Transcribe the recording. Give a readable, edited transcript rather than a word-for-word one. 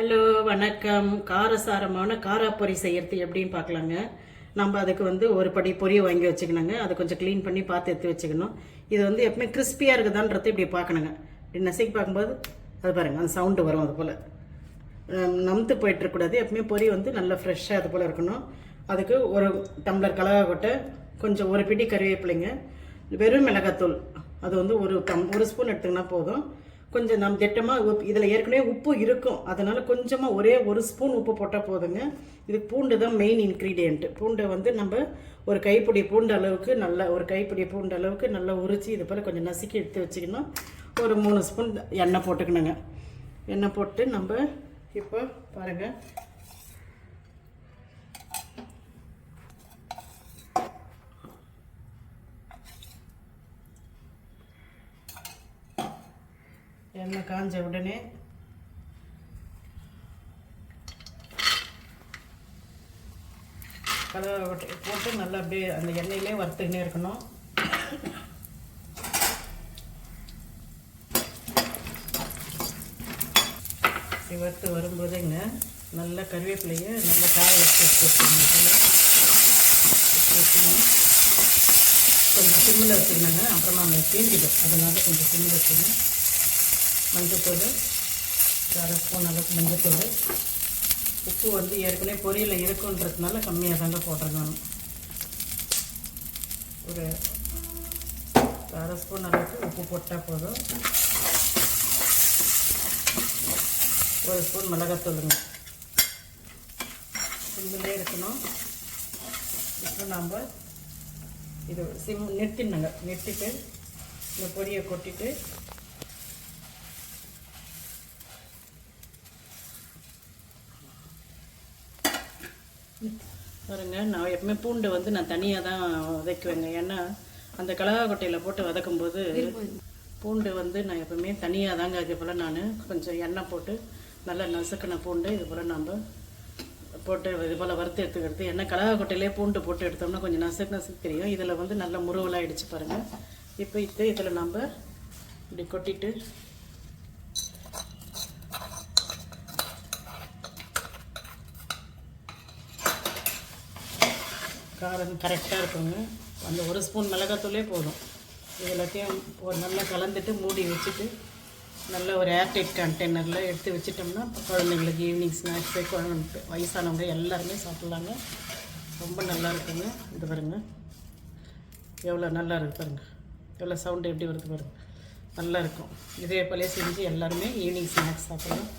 Hello வணக்கம். காரசாரமான காராப்பொரி செய்கிறது எப்படின்னு பார்க்கலாங்க. நம்ம அதுக்கு ஒரு படி பொரியை வாங்கி வச்சுக்கணுங்க. அதை கொஞ்சம் க்ளீன் பண்ணி பார்த்து எடுத்து வச்சுக்கணும். இது எப்பவுமே கிறிஸ்பியாக இருக்குதான்றது இப்படி பார்க்கணுங்க. இப்படி நசுக்கி பார்க்கும்போது அது பாருங்கள், அந்த சவுண்டு வரும். அது போல் நமுத்து போயிட்டுருக்கூடாது. எப்பவுமே பொரி நல்லா ஃப்ரெஷ்ஷாக அது போல் இருக்கணும். அதுக்கு ஒரு டம்ளர் கலகாக்கொட்டை, கொஞ்சம் ஒரு பிடி கறிவேப்பிலைங்க, வெறும் மிளகாத்தூள் அது ஒரு ஸ்பூன் எடுத்துக்கினா போதும். கொஞ்சம் நம்ம திட்டமாக இதில் ஏற்கனவே உப்பு இருக்கும், அதனால் கொஞ்சமாக ஒரே ஒரு ஸ்பூன் உப்பு போட்டால் போதுங்க. இதுக்கு பூண்டு தான் மெயின் இன்க்ரீடியண்ட்டு. பூண்டை நம்ம ஒரு கைப்பிடி பூண்டு அளவுக்கு நல்லா உரித்து இது போல் கொஞ்சம் நசுக்கி எடுத்து வச்சுக்கணும். ஒரு 3 ஸ்பூன் எண்ணெய் போட்டுக்கணுங்க. எண்ணெய் போட்டு நம்ம இப்போ பாருங்கள், எண்ணெய் காஞ்ச உடனே கலவை போட்டு நல்லா அப்படியே அந்த எண்ணெயிலே வறுத்துக்கினே இருக்கணும். வறுத்து வரும்போதுங்க நல்லா கருவேப்பிலையை நல்லா காய வச்சு வச்சுக்கணும். கொஞ்சம் சிம்மில் வச்சுக்கணுங்க, அப்புறமா நம்ம தீஞ்சிடும். அதனால் கொஞ்சம் சிம்மில் வச்சுக்கணும். மஞ்சத்தூள் 1/2 ஸ்பூன் அளவுக்கு மஞ்சத்தூள். உப்பு ஏற்கனவே பொரியலில் இருக்குன்றதுனால கம்மியாக தாங்க போடுறேன் நான். ஒரு 1/2 ஸ்பூன் அளவுக்கு உப்பு போட்டால் போதும். 1 ஸ்பூன் மிளகாத்தூளுங்க. சிம்மிலே இருக்கணும். இப்போ நாம் இது நிறுத்திட்டு இந்த பொரியை கொட்டிட்டு பாருங்க. நான் எப்பவுமே பூண்டை நான் தனியாக தான் வதக்குவேங்க. ஏன்னா அந்த கலகாக்கொட்டையில் போட்டு வதக்கும்போது பூண்டு நான் எப்பவுமே தனியாக தாங்க. அதே போல் நான் கொஞ்சம் எண்ணெய் போட்டு நல்லா நசுக்கின பூண்டு இது போல் நம்ம போட்டு இது போல் வறுத்து எடுத்துக்கிறது. ஏன்னா கலகாக்கொட்டையிலே பூண்டு போட்டு எடுத்தோம்னா கொஞ்சம் நசுக்கு தெரியும். இதில் நல்லா முருவலாக ஆகிடுச்சு பாருங்கள். இப்போ இதில் நம்ம இப்படி கொட்டிட்டு காரம் கரெக்டாக இருக்குங்க. அந்த 1 ஸ்பூன் மிளகாத்தூளே போதும். இது எல்லாத்தையும் நல்லா கலந்துட்டு மூடி வச்சுட்டு நல்ல ஒரு ஏர்டைட் கண்டெய்னரில் எடுத்து வச்சிட்டோம்னா குழந்தைங்களுக்கு ஈவினிங் ஸ்நாக்ஸு, வயசானவங்க எல்லாருமே சாப்பிட்லாங்க. ரொம்ப நல்லா இருக்குங்க. இது பாருங்கள் எவ்வளோ நல்லா இருக்குது பாருங்கள், எவ்வளோ சவுண்டு எப்படி வருது பாருங்கள். நல்லா இருக்கும். இதே போலே செஞ்சு எல்லாருமே ஈவினிங் ஸ்நாக்ஸ் சாப்பிட்லாம்.